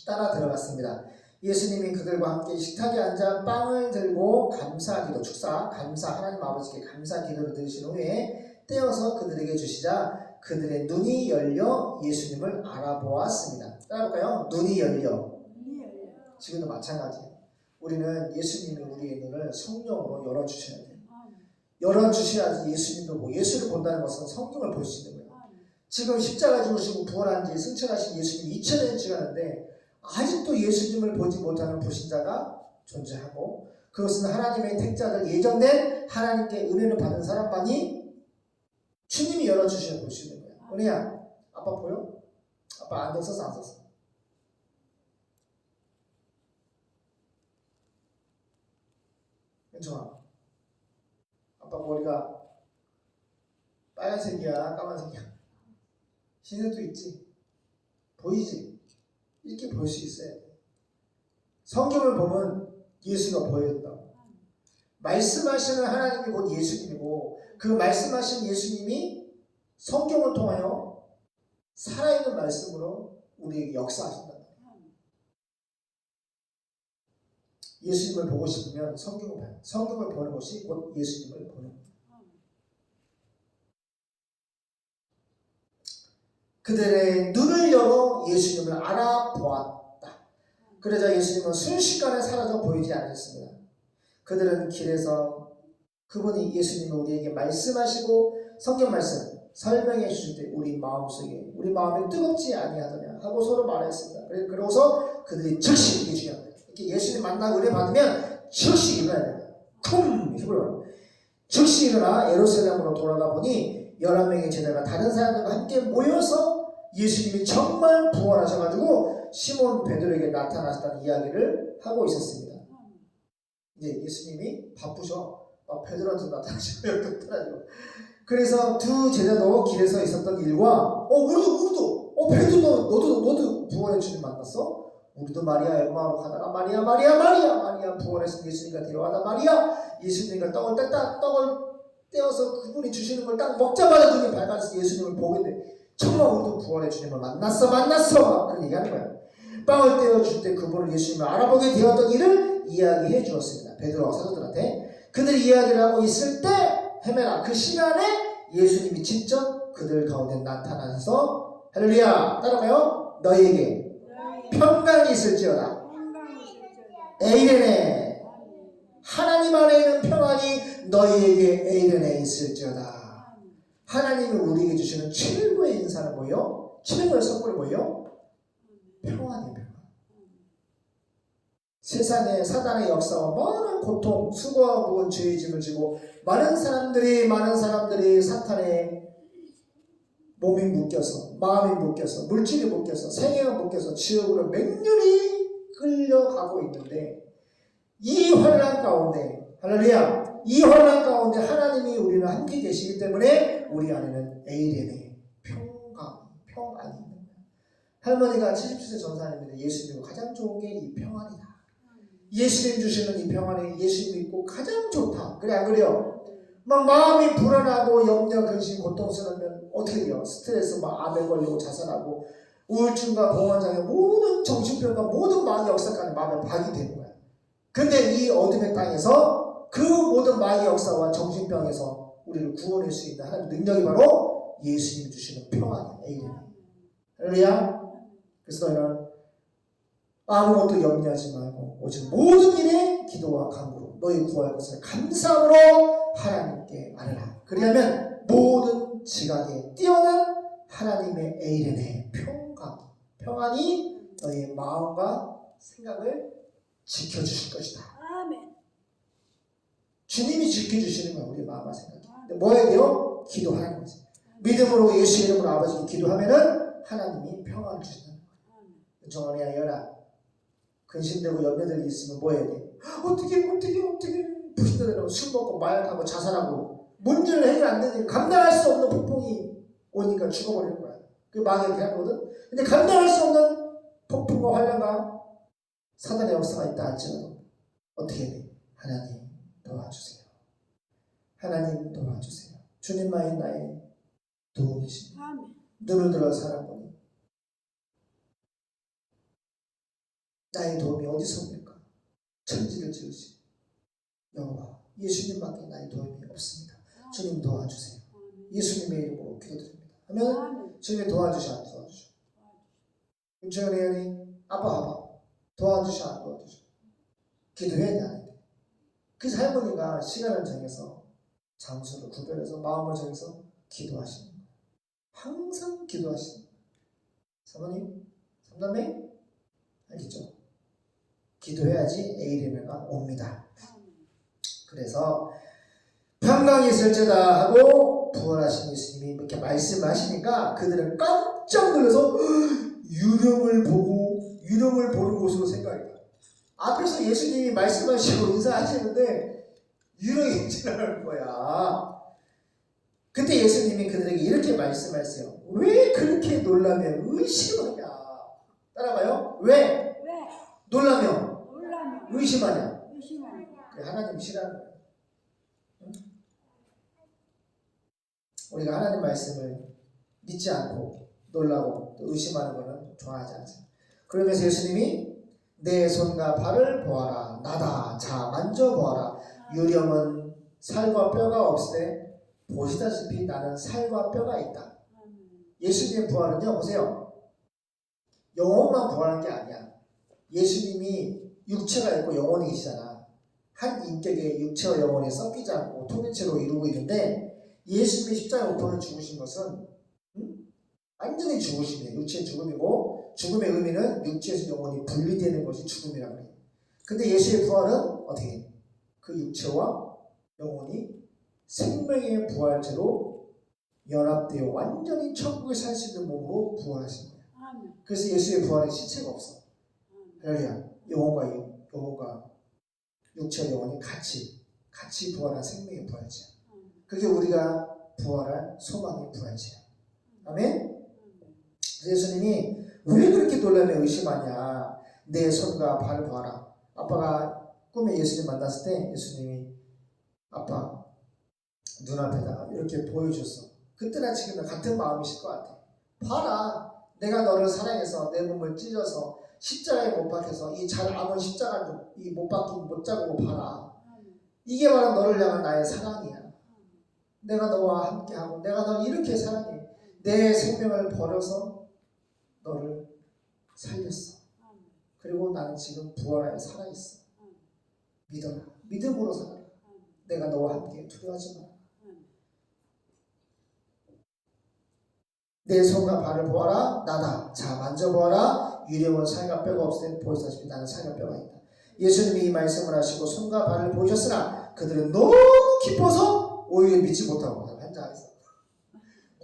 따라 들어갔습니다. 예수님이 그들과 함께 식탁에 앉아 빵을 들고 감사기도 감사 하나님 아버지께 감사 기도를 드리신 후에 떼어서 그들에게 주시자 그들의 눈이 열려 예수님을 알아보았습니다. 따라볼까요? 눈이 열려. 지금도 마찬가지예요. 우리는 예수님이 우리의 눈을 성령으로 열어주셔야 돼요. 열어주셔야지 예수님도 보고 예수를 본다는 것은 성경을 볼 수 있는 거예요. 지금 십자가 죽으시고 부활한 지 승천하신 예수님이 2000년이 지났는데 아직도 예수님을 보지 못하는 불신자가 존재하고 그것은 하나님의 택자들 예정된 하나님께 은혜를 받은 사람만이 주님이 열어주셔야 볼 수 있는 거예요. 은혜야 아빠 보여? 아빠 안경 썼어 안 썼어? 괜찮아. 아빠 머리가 빨간색이야 까만색이야? 흰색도 있지? 보이지? 이렇게 볼 수 있어야 돼. 성경을 보면 예수가 보여준다고. 말씀하시는 하나님이 곧 예수님이고 그 말씀하신 예수님이 성경을 통하여 살아있는 말씀으로 우리에게 역사하신다. 예수님을 보고 싶으면 성경을 봐요. 성경을 보는 것이 곧 예수님을 보는 거예요. 그들의 눈을 열어 예수님을 알아보았다. 그러자 예수님은 순식간에 사라져 보이지 않았습니다. 그들은 길에서 그분이 예수님이 우리에게 말씀하시고 성경 말씀 설명해 주실 때 우리 마음속에 우리 마음이 뜨겁지 아니하더냐 하고 서로 말했습니다. 그러고서 그들이 즉시 이게 중요한 거예요. 이렇게 예수님 만나 은혜 받으면 즉시 일어나야 돼요. 쿵! 즉시 일어나 예루살렘으로 돌아가 보니 11명의 제자가 다른 사람들과 함께 모여서 예수님이 정말 부활하셔가지고 시몬 베드로에게 나타나셨다는 이야기를 하고 있었습니다. 이제 예수님이 바쁘셔. 베드로한테 나타나시고 그래서 두 제자도 길에서 있었던 일과 우리도 베드로 너도 부활의 주님 만났어? 우리도 마리아 엠마오로 가다가 마리아 부활해서 예수님과 대화하다 마리아 예수님과 떡을 떼어서 그분이 주시는 걸 딱 먹자마자 눈이 밝아서 예수님을 보게 돼. 정말 우리도 부활의 주님을 만났어 그런 얘기하는 거야. 빵을 떼어줄 때 그분을 예수님을 알아보게 되었던 일을 이야기해 주었습니다. 베드로와 사도들한테. 그들이 이야기를 하고 있을 때 헤매라 그 시간에 예수님이 직접 그들 가운데 나타나셔서 할렐루야 따라가요. 너희에게 평강이 있을지어다. 에이레네. 하나님 안에 있는 평안이 너희에게 에이레네 있을지어다. 하나님이 우리에게 주시는 최고의 인사는 뭐예요? 최고의 선물이 뭐예요? 평안이에요. 평안. 세상에 사단의 역사와 많은 고통, 수고와 무거운 죄의 짐을 지고 많은 사람들이 사탄의 몸이 묶여서, 마음이 묶여서, 물질이 묶여서, 생애가 묶여서 지옥으로 맹렬히 끌려가고 있는데, 이 환난 가운데, 할렐루야, 이 환난 가운데 하나님이 우리는 함께 계시기 때문에 우리 안에는 에이레네 평안이 있는 거예요. 할머니가 77세 전사님인데 예수 믿고 가장 좋은 게 이 평안이다. 예수님 주시는 이 평안이 예수 믿고 가장 좋다. 그래 안 그래요? 막 마음이 불안하고 염려, 근심, 고통스러우면 어떻게 돼요? 스트레스, 막 암에 걸리고 자살하고 우울증과 공황장애 모든 정신병과 모든 마귀 역사까지 마음에 박이 되는 거야. 근데 이 어둠의 땅에서 그 모든 마귀 역사와 정신병에서 우리를 구원할 수 있는 하나님의 능력이 바로 예수님 주시는 평안이에요. 할렐루야. 그래서 너희는 아무것도 염려하지 말고 오직 모든 일에 기도와 간구로 너희 구할 것을 감사함으로 하나님께 아뢰라. 그리하면 모든 지각에 뛰어난 하나님의 에이레네 평안이 너희의 마음과 생각을 지켜주실 것이다. 아멘. 주님이 지켜주시는 거야. 우리 마음과 생각. 근데 뭐 해야 돼요? 기도하는 거지. 믿음으로 예수 이름으로 아버지께 기도하면은 하나님이 평안을 주신다는 거야. 정원이야 열아. 근심되고 염려들이 있으면 뭐 해야 돼? 어떻게 부신들은 술 먹고 마약하고 자살하고 문제를 해결 안 되니 감당할 수 없는 폭풍이 오니까 죽어버리는 거야. 그게 마귀가 이렇게 하거든. 근데 감당할 수 없는 폭풍과 환란과 사단의 역사가 있다 할지라도 어떻게 해야 돼? 하나님 도와주세요. 하나님 도와주세요. 주님만이 나의 도움이십니다. 눈을 들어 살아보니 나의 도움이 어디서 옵니까? 천지를 지으신 여호와 예수님밖에 나의 도움이 없습니다. 주님 도와주세요. 예수님의 이름으로 기도드립니다. 하면 주님이 도와주셔 안 도와주셔? 은총이 아빠 도와주셔 안 도와주셔? 기도해야 돼 안 돼? 그래서 할머니가 시간을 정해서 장소를 구별해서 마음을 정해서 기도하시는 거예요. 항상 기도하시는 거예요. 사모님, 삼남매 알겠죠? 기도해야지 에이레네가 옵니다. 그래서 평강이 있을지어다 하고 부활하신 예수님이 이렇게 말씀하시니까 그들은 깜짝 놀라서 유령을 보는 곳으로 생각해요. 앞에서 예수님이 말씀하시고 인사하시는데 유령이 지나가는 거야. 그때 예수님이 그들에게 이렇게 말씀하세요. 왜 그렇게 놀라며 의심하냐? 따라가요. 왜? 놀라며 의심하냐? 하나님 싫어하는 거예요. 응? 우리가 하나님 말씀을 믿지 않고 놀라고 또 의심하는 것은 좋아하지 않습니다. 그러면서 예수님이 내 손과 발을 보아라. 나다. 자 만져보아라. 유령은 살과 뼈가 없으되 보시다시피 나는 살과 뼈가 있다. 예수님의 부활은요. 보세요. 영혼만 부활한 게 아니야. 예수님이 육체가 있고 영혼이 계시잖아. 한 인격의 육체와 영혼이 섞이지 않고 통일체로 이루고 있는데 예수님이 십자가에 못 박혀 죽으신 것은 완전히 죽으심이에요. 육체의 죽음이고 죽음의 의미는 육체에서 영혼이 분리되는 것이 죽음이라고 해요. 근데 예수의 부활은 어떻게 해요? 그 육체와 영혼이 생명의 부활체로 연합되어 완전히 천국에 살 수 있는 몸으로 부활하신 거예요. 그래서 예수의 부활은 시체가 없어. 할렐루야. 영혼과 육체와 영혼이 같이 부활한 생명의 부활체야. 그게 우리가 부활할 소망의 부활체야. 아멘? 예수님이 왜 그렇게 놀라며 의심하냐? 내 손과 발을 봐라. 아빠가 꿈에 예수님 만났을 때 예수님이 아빠 눈앞에다가 이렇게 보여줬어. 그때나 지금이나 같은 마음이실 것 같아. 봐라. 내가 너를 사랑해서 내 몸을 찢어서 십자가에 못 박혀서 이 잘 아문 십자가 이 못 박힌 못 자고 봐라. 이게 바로 너를 향한 나의 사랑이야. 내가 너와 함께하고 내가 널 이렇게 사랑해. 내 생명을 버려서 너를 살렸어. 그리고 나는 지금 부활하여 살아있어. 믿어라. 믿음으로 살아라. 내가 너와 함께 두려워하지 마라. 내 손과 발을 보아라. 나다. 자, 만져보아라. 유령은 살과 뼈가 없을 때 보시다시피 나는 살과 뼈가 있다. 예수님이 이 말씀을 하시고 손과 발을 보이셨으나 그들은 너무 기뻐서 오히려 믿지 못하고 환장했어.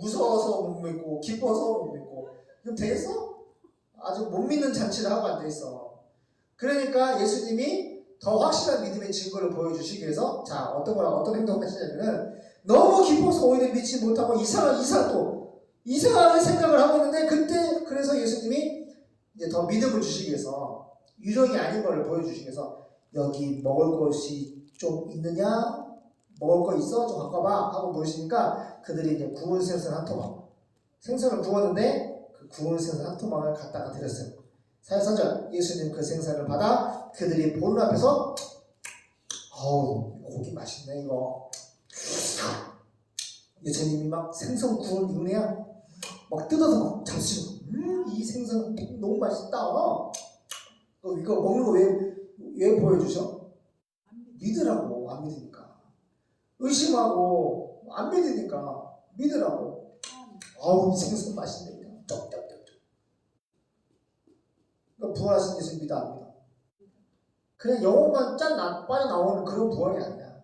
무서워서 못 믿고 기뻐서 못 믿고. 그럼 되겠어? 아주 못 믿는 잔치를 하고 앉아있어. 그러니까 예수님이 더 확실한 믿음의 증거를 보여주시기 위해서 자, 어떤 행동을 하시냐면은 너무 기뻐서 오히려 믿지 못하고 이상하게 생각을 하고 있는데 그때 그래서 예수님이 이제 더 믿음을 주시기 위해서 유령이 아닌 것을 보여주시기 위해서 여기 먹을 것이 좀 있느냐? 먹을 거 있어? 좀 갖고 와봐 하고 물으시니까 그들이 이제 구운 생선 한 토막 생선을 구웠는데 그 구운 생선 한 토막을 갖다가 드렸어요. 43절 예수님 그 생선을 받아 그들이 보는 앞에서 어우 고기 맛있네 이거. 예수님이 막 생선 구운 육내야 막 뜯어서 막 잡수시고 이 생선 너무 맛있다. 이거 먹는 거 왜 보여주셔? 믿으라고. 안 믿으니까 의심하고 안 믿으니까 믿으라고. 아우 이 생선 맛있네. 그러니까 부활하신 예수 믿어 안 믿어? 그냥 영혼만 빠져나오는 그런 부활이 아니야.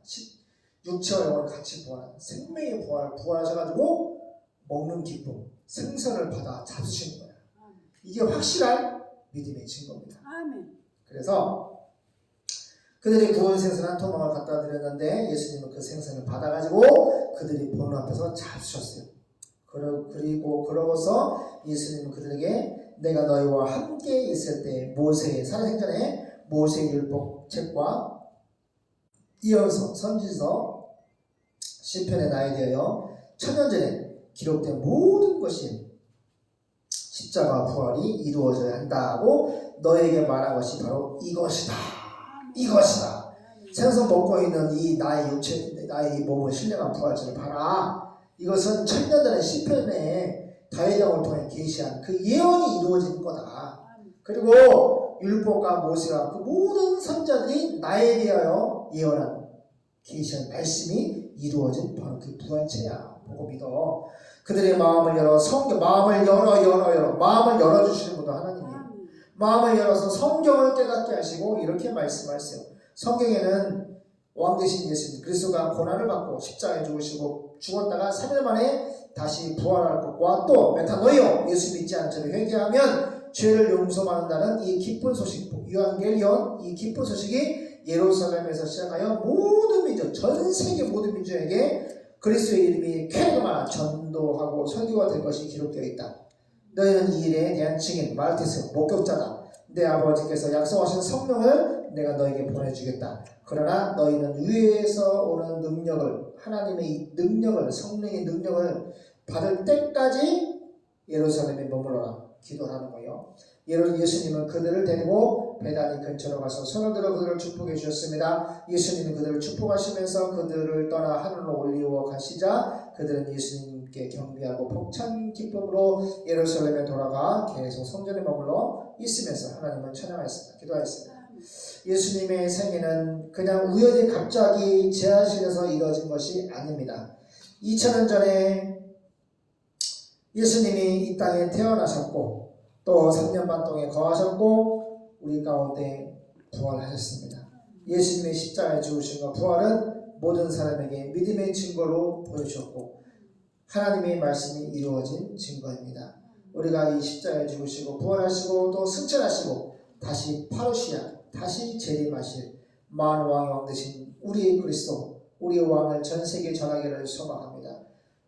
육체와 영혼이 같이 부활한 생명의 부활하셔가지고 먹는 기쁨 생선을 받아 잡수시는 거야. 이게 확실한 믿음의 증거입니다. 그래서 그들이 구운 생선 한 토막을 갖다 드렸는데 예수님은 그 생선을 받아가지고 그들이 보는 앞에서 잡수셨어요. 그러고서 예수님은 그들에게 내가 너희와 함께 있을 때 모세의 살아생전에 모세의 율법책과 이어서 선지서 시편에 나에 대하여 천년 전에 기록된 모든 것이 십자가 부활이 이루어져야 한다고 너에게 말한 것이 바로 이것이다. 생선 먹고 있는 이 나의 육체, 나의 이 몸을 신령한 부활체를 봐라. 이것은 천년 전에 시편에 다윗 왕을 통해 계시한 그 예언이 이루어진 거다. 그리고 율법과 모세와 그 모든 선자들이 나에 대하여 예언한 계시한 말씀이 이루어진 바로 그 부활체야. 보고 믿어. 그들의 마음을 열어 마음을 열어주시는 분도 하나님이에요. 마음을 열어서 성경을 깨닫게 하시고 이렇게 말씀하세요. 성경에는 왕 되신 예수님 그리스도가 고난을 받고 십자가에 죽으시고 죽었다가 3일 만에 다시 부활할 것과 또 메타노이오 예수 믿지 않은 자를 회개하면 죄를 용서받는다는 이 기쁜 소식 유한겔리온 이 기쁜 소식이 예루살렘에서 시작하여 모든 민족 전 세계 모든 민족에게 그리스도의 이름이 쾌거만 전도하고 설교가 될 것이 기록되어 있다. 너희는 이 일에 대한 증인 말테스 목격자다. 내 아버지께서 약속하신 성령을 내가 너에게 보내주겠다. 그러나 너희는 위에서 오는 능력을 하나님의 능력을 성령의 능력을 받을 때까지 예루살렘에 머물러라. 기도하는 거예요. 예수님은 그들을 데리고 베다니 근처로 가서 손을 들어 그들을 축복해 주셨습니다. 예수님은 그들을 축복하시면서 그들을 떠나 하늘로 올리워 가시자 그들은 예수님께 경배하고 벅찬 기쁨으로 예루살렘에 돌아가 계속 성전에 머물러 있으면서 하나님을 찬양하였습니다. 기도하였습니다. 예수님의 생애는 그냥 우연히 갑자기 지하실에서 이루어진 것이 아닙니다. 2000년 전에 예수님이 이 땅에 태어나셨고 또 3년 반 동안 거하셨고 우리 가운데 부활하셨습니다. 예수님의 십자가에 죽으심과 부활은 모든 사람에게 믿음의 증거로 보여주셨고 하나님의 말씀이 이루어진 증거입니다. 우리가 이 십자가에 죽으시고 부활하시고 또 승천하시고 다시 파루시아 다시 재림하실 만왕의 왕 되신 우리의 그리스도 우리의 왕을 전 세계에 전하기를 소망합니다.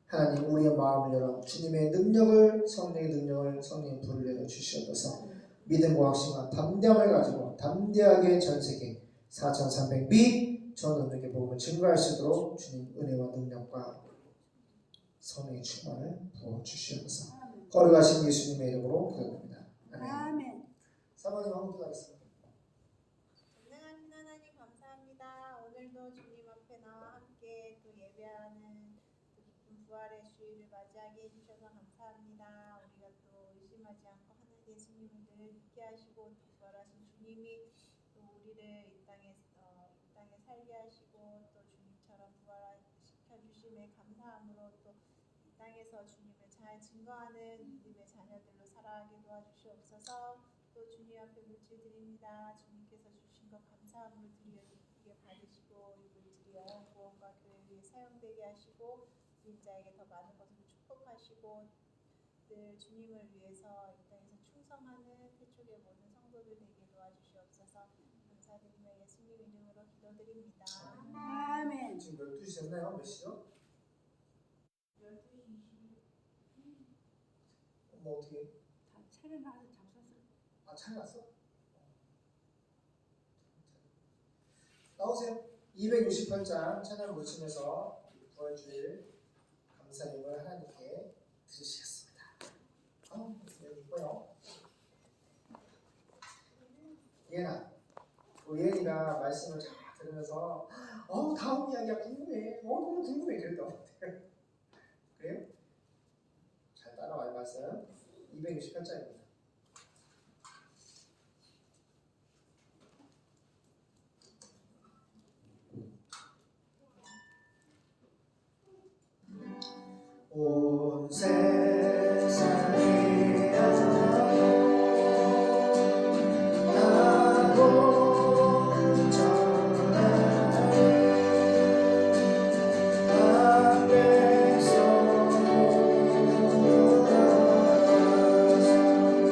하나님 우리의 마음을 열어 주님의 능력을 성령의 능력을 성령의 불을 내려 주시옵소서. 믿음과 확신과 담대함을 가지고 담대하게 전 세계 4300미 전 능력의 복음을 증거할 수 있도록 주님 은혜와 능력과 성령의 충만을 부어 주시옵소서. 거룩하신 예수님의 이름으로 기도합니다. 아멘. 사모님 한번 기도하겠습니다. 전능하신 하나님 감사합니다. 오늘도 주님 앞에 나와 함께 또 예배하는 기쁜 부활의 주일을 맞이하게 해주셔서 감사합니다. 우리가 또 의심하지 않고 하는 예수님을 늘 믿게 하시고 또 부활하신 주님이 또 우리를 이 살게 하시고 또 주님처럼 부활시켜 주심에 감사함으로 또 이 땅에서 주님을 잘 증거하는 믿음의 자녀들로 살아가게 도와주시옵소서. 또 주님 앞에 물질 드립니다. 주님께서 주신 것 감사함으로 드리게 받으시고 이 물질이 영원 구원과 교회 위에 사용되게 하시고 인자에게 더 많은 것으로 축복하시고 늘 주님을 위해서 이 땅에서 충성하는 태초의 모든 성도들 되게 도와주시옵소서. 감사드리며 예수님 이름으로 기도드립니다. 아멘. 지금 12시 됐나요? 몇 시죠? 12시 20분. 뭐 어떻게? 다 차려놔서 잡섰어. 아, 차려놨어? 나오세요. 268장 찬양 모치면서 부활주일 감사님을 하나님께 드리시겠습니다. 여기 있고요. 예나, 우리 예은이가 말씀을 잘 들으면서 다음 이야기가 궁금해. 너무 궁금해 그랬던 것 같아요. 그래요? 잘 따라와요. 말씀 268장입니다. 온 세상이 나고 전하리 앞에서 돌아서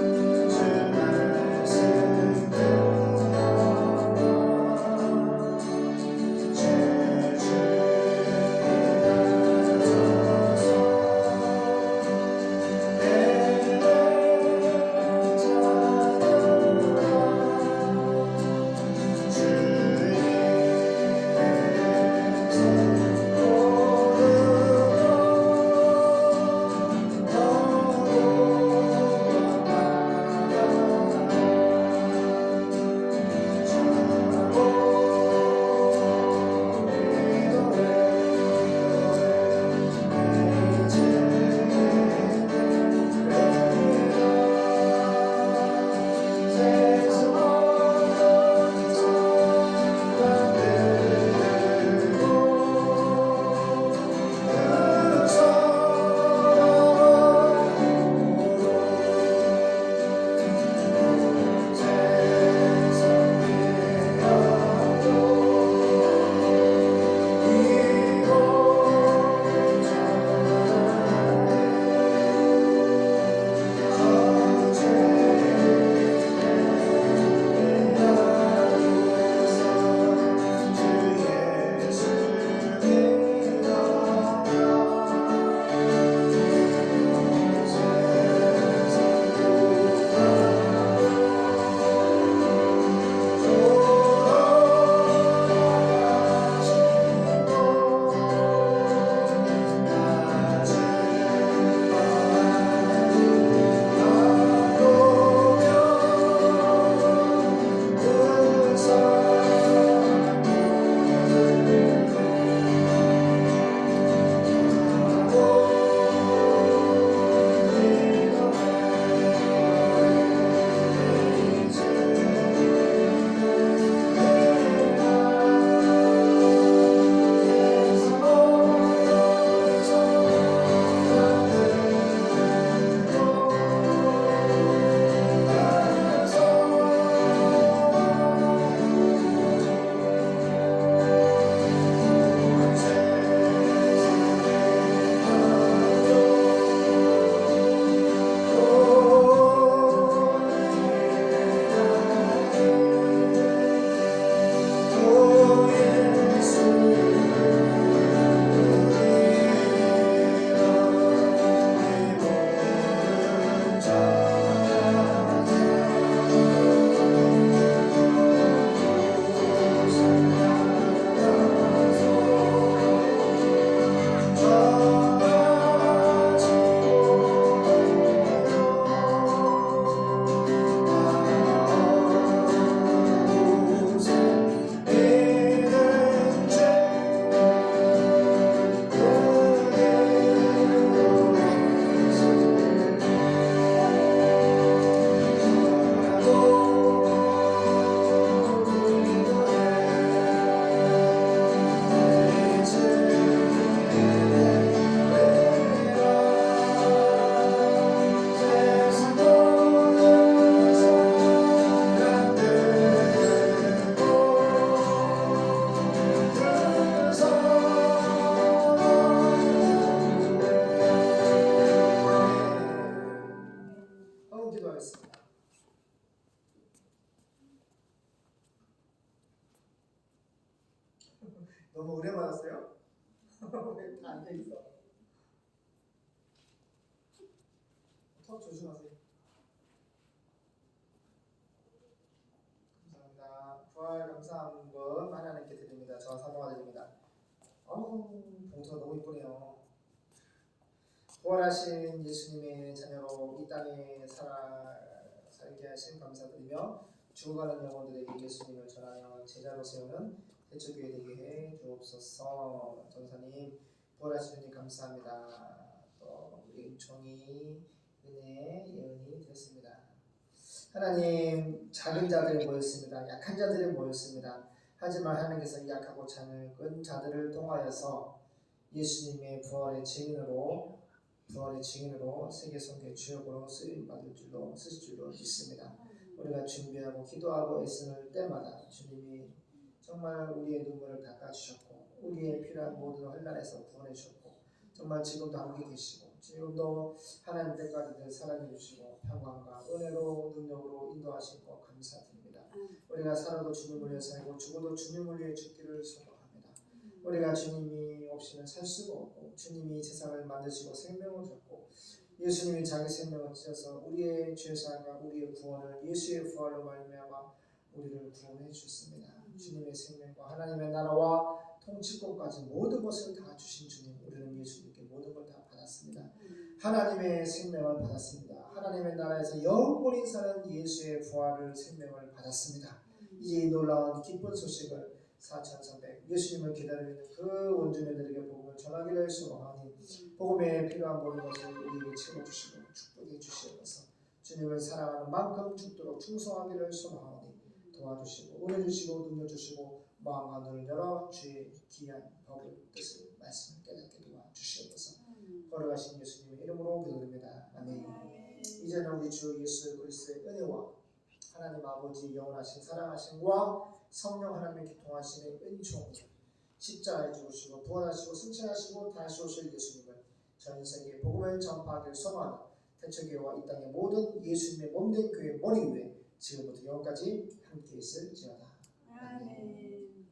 기도하겠습니다. 너무 오래 받았어요? 왜 다 앉아있어? 턱 조심하세요. 감사합니다. 부활 감사함금 하나님께 드립니다. 저와 사모가 드립니다. 봉투가 너무 이쁘네요. 부활하신 예수님의 자녀로 이 땅에 살게 하신 감사드리며 죽어가는 영혼들에게 예수님을 전하여 제자로 세우는 대초교회 되게 해 주옵소서. 전사님 부활하신 주님 감사합니다. 또 우리 은총이 은혜 예언이 되었습니다. 하나님 작은 자들이 모였습니다. 약한 자들이 모였습니다. 하지만 하나님께서 이 약하고 작은 자들을 통하여서 예수님의 부활의 증인으로 세계 선교의 주역으로 쓰실 줄로 믿습니다. 우리가 준비하고 기도하고 애쓰는 때마다 주님이 정말 우리의 눈물을 닦아주셨고 우리의 필요한 모든 혼란에서 구원해 주셨고 정말 지금도 함께 계시고 지금도 하나님 때까지 사랑해 주시고 평강과 은혜로 능력으로 인도하신 것 감사드립니다. 우리가 살아도 주님을 위해 살고 죽어도 주님을 위해 죽기를 소망합니다. 우리가 주님이 없이는 살 수가 없고 주님이 세상을 만드시고 생명을 줬고 예수님이 자기 생명을 찢어서 우리의 죄사함과 우리의 구원을 예수의 부활로 말미암아 우리를 구원해 주셨습니다. 주님의 생명과 하나님의 나라와 통치권까지 모든 것을 다 주신 주님, 우리는 예수님께 모든 걸 다 받았습니다. 하나님의 생명을 받았습니다. 하나님의 나라에서 영원히 사는 예수의 부활을 생명을 받았습니다. 이제 이 놀라운 기쁜 소식을 4,300 예수님을 기다리고 있는 그 원주민들에게 복음을 전하기를 소망하니 복음에 필요한 모든 것을 우리에게 채워주시고 축복해 주시옵소서. 주님을 사랑하는 만큼 죽도록 충성하기를 소망하니 도와주시고 은혜 주시고 능력 주시고 마음과 눈을 열어 주의 귀한 법을 뜻을 말씀을 깨닫게 도와주시옵소서. 걸어가신 예수님의 이름으로 기도드립니다. 아멘. 이제는 우리 주 예수 그리스도의 은혜와 하나님 아버지 영원하신 사랑하심과 성령 하나님의 교통하심의 은총이 십자가에 죽으시고 부활하시고 승천하시고 다시 오실 예수님을 전 세계에 복음을 전파하기를 소망하는 대처교회와 이 땅의 모든 예수님의 몸된 교회 머리 위에 지금부터 영원까지 함께 있을지어다. 아멘.